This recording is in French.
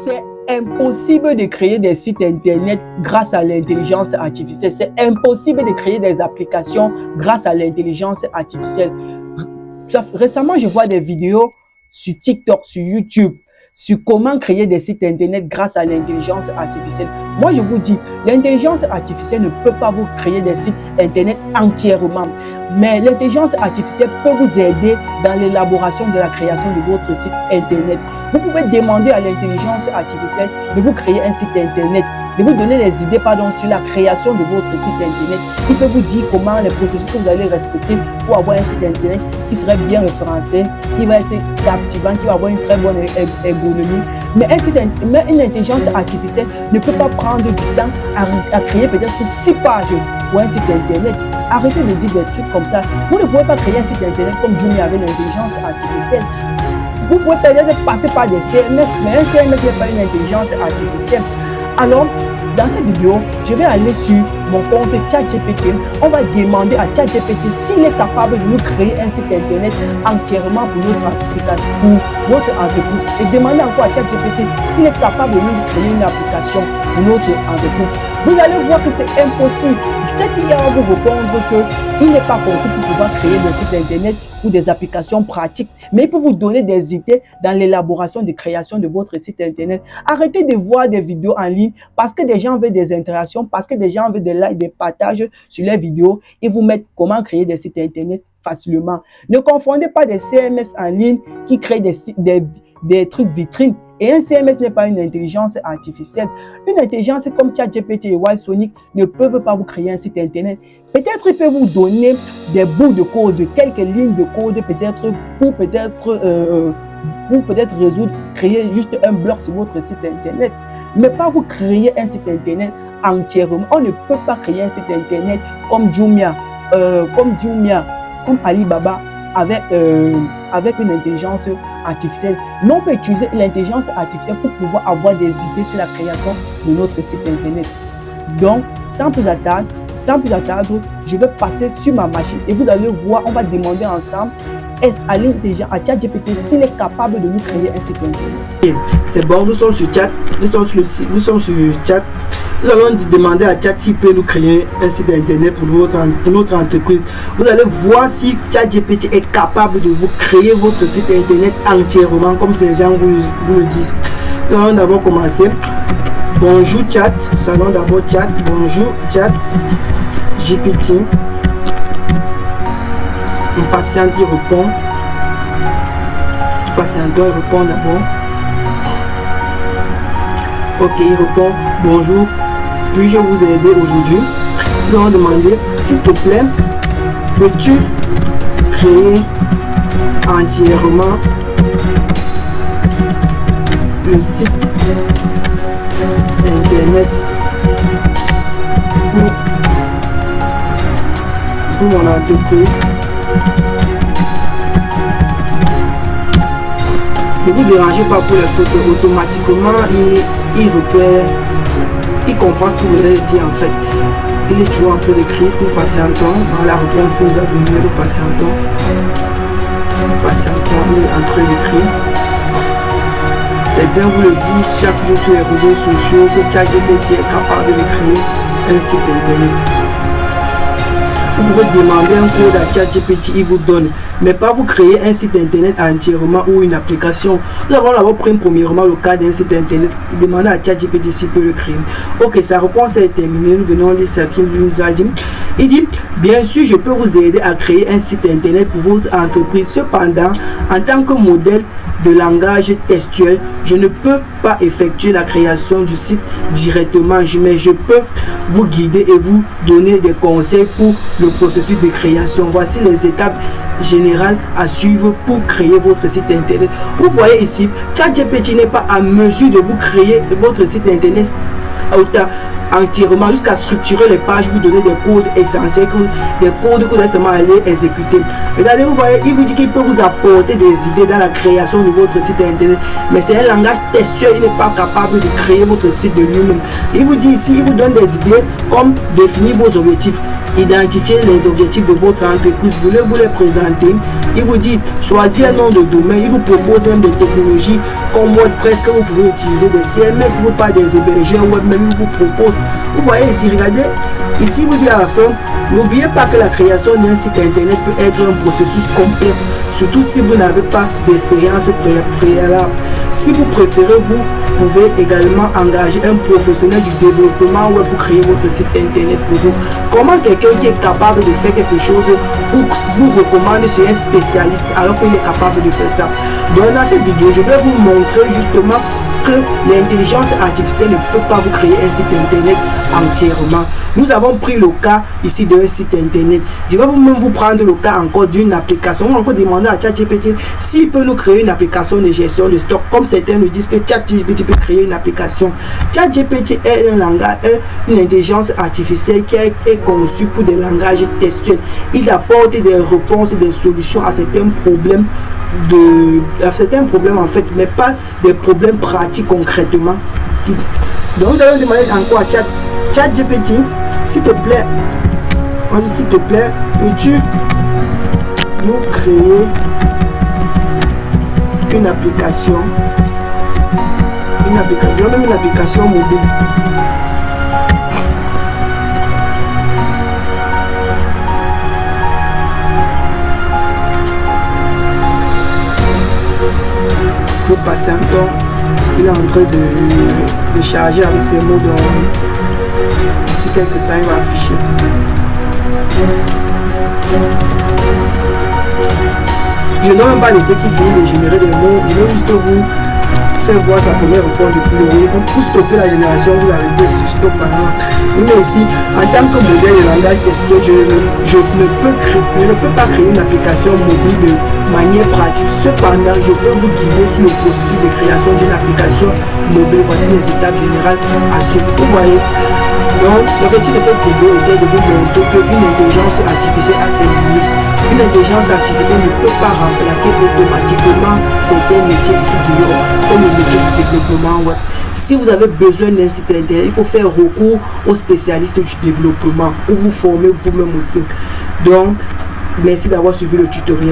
C'est impossible de créer des sites internet grâce à l'intelligence artificielle. C'est impossible de créer des applications grâce à l'intelligence artificielle. Récemment, je vois des vidéos sur TikTok, sur YouTube, sur comment créer des sites internet grâce à l'intelligence artificielle. Moi, je vous dis, l'intelligence artificielle ne peut pas vous créer des sites internet entièrement. Mais l'intelligence artificielle peut vous aider dans l'élaboration de la création de votre site internet. Vous pouvez demander à l'intelligence artificielle de vous créer un site internet, de vous donner des idées sur la création de votre site internet. Il peut vous dire comment les processus que vous allez respecter pour avoir un site internet qui serait bien référencé, qui va être captivant, qui va avoir une très bonne ergonomie. Mais une intelligence artificielle ne peut pas prendre du temps à créer peut-être 6 pages pour un site internet. Arrêtez de dire des trucs comme ça. Vous ne pouvez pas créer un site internet comme Jumia avec l'intelligence artificielle. Vous pouvez peut-être passer par des CMS, mais un CMS n'est pas une intelligence artificielle. Alors, dans cette vidéo, je vais aller sur mon compte ChatGPT. On va demander à ChatGPT s'il est capable de nous créer un site internet entièrement pour notre application, pour notre entreprise. Et demander encore à ChatGPT s'il est capable de nous créer une application pour notre entreprise. Vous allez voir que c'est impossible. C'est qu'il va vous répondre qu'il n'est pas conçu pour pouvoir créer des sites internet ou des applications pratiques, mais il peut vous donner des idées dans l'élaboration de création de votre site internet. Arrêtez de voir des vidéos en ligne parce que des gens veulent des interactions, parce que des gens veulent des likes, des partages sur les vidéos et vous mettre comment créer des sites internet facilement. Ne confondez pas des CMS en ligne qui créent des trucs vitrines. Et un CMS n'est pas une intelligence artificielle. Une intelligence comme ChatGPT et Ysonic ne peuvent pas vous créer un site internet. Peut-être il peut vous donner des bouts de code, quelques lignes de code, pour créer juste un bloc sur votre site internet. Mais pas vous créer un site internet entièrement. On ne peut pas créer un site internet comme Jumia, comme Alibaba, avec une intelligence artificielle. Mais on peut utiliser l'intelligence artificielle pour pouvoir avoir des idées sur la création de notre site internet. Donc, sans plus attendre, je vais passer sur ma machine et vous allez voir, on va demander ensemble à ChatGPT s'il est capable de nous créer un site internet. C'est bon, nous sommes sur chat, nous sommes sur chat. Nous allons demander à Chat s'il peut nous créer un site internet pour notre entreprise. Vous allez voir si ChatGPT est capable de vous créer votre site internet entièrement, comme ces gens vous le disent. Nous allons d'abord commencer. Bonjour chat, nous allons d'abord chat. Bonjour chat GPT. On patiente, il répond. Patientons, il répond d'abord. Ok, il répond. Bonjour. Puis-je vous aider aujourd'hui? Nous allons demander, s'il te plaît, peux-tu créer entièrement le site internet pour mon entreprise? Ne vous dérangez pas pour les photos, automatiquement il repère. Il comprend ce que vous allez dire en fait. Il est toujours en train d'écrire pour patientons. Voilà la réponse qu'il nous a donnée, le patientons. Patientons, il est en train d'écrire. Certains vous le disent chaque jour sur les réseaux sociaux que ChatGPT est capable de créer un site internet. Vous pouvez demander un code à ChatGPT, il vous donne, mais pas vous créer un site internet entièrement ou une application. Nous allons d'abord prendre premièrement le cas d'un site internet. Demandez à ChatGPT s'il peut le créer. Ok, sa réponse est terminée. Nous venons lire ce qu'il nous a dit. Il dit, bien sûr, je peux vous aider à créer un site internet pour votre entreprise. Cependant, en tant que modèle de langage textuel, je ne peux pas effectuer la création du site directement, mais je peux vous guider et vous donner des conseils pour le processus de création. Voici les étapes générales à suivre pour créer votre site internet. Vous voyez ici, ChatGPT n'est pas à mesure de vous créer votre site internet entièrement jusqu'à structurer les pages, vous donner des codes essentiels, des codes que vous allez seulement aller exécuter. Regardez, vous voyez, il vous dit qu'il peut vous apporter des idées dans la création de votre site internet, mais c'est un langage textuel, il n'est pas capable de créer votre site de lui-même. Il vous dit ici, il vous donne des idées comme définir vos objectifs, identifier les objectifs de votre entreprise, voulez-vous les présenter. Il vous dit choisir un nom de domaine, il vous propose même des technologies comme WordPress que vous pouvez utiliser, des CMS, il vous parle des hébergeurs web, même il vous propose. Vous voyez ici, regardez, ici il vous dit à la fin, n'oubliez pas que la création d'un site internet peut être un processus complexe, surtout si vous n'avez pas d'expérience préalable. Si vous préférez, vous pouvez également engager un professionnel du développement web pour créer votre site internet pour vous. Comment quelqu'un qui est capable de faire quelque chose vous recommande chez un spécialiste alors qu'il est capable de faire ça? Donc dans cette vidéo, je vais vous montrer justement que l'intelligence artificielle ne peut pas vous créer un site internet entièrement. Nous avons pris le cas ici d'un site internet. Je vais même vous prendre le cas encore d'une application. On va encore demander à ChatGPT s'il peut nous créer une application de gestion de stock, comme certains nous disent que ChatGPT peut créer une application. ChatGPT est un langage, une intelligence artificielle qui est conçue pour des langages textuels. Il apporte des réponses, des solutions à certains problèmes en fait, mais pas des problèmes pratiques concrètement. Donc nous allons demander encore à ChatGPT, s'il te plaît, on dit s'il te plaît, peux-tu nous créer une application mobile. Nous patientons, il est en train de charger avec ces mots, donc d'ici quelques temps il va afficher. Je n'ai même pas laissé qu'il finisse de générer des mots, je vais juste vous faire voir sa première réponse depuis le haut. Pour stopper la génération, vous arrêtez sur stop maintenant. Mais ici, en tant que modèle de langage textuel, je ne peux pas créer une application mobile de manière pratique. Cependant, je peux vous guider sur le processus de création d'une application mobile. Voici les étapes générales à suivre. Vous voyez. Donc, l'objectif de cette vidéo était de vous montrer qu'une intelligence artificielle a ses limites. Une intelligence artificielle ne peut pas remplacer automatiquement certains métiers ici dehors, comme le métier du développement web. Si vous avez besoin d'un site internet, il faut faire recours aux spécialistes du développement ou vous former vous-même aussi. Donc, merci d'avoir suivi le tutoriel.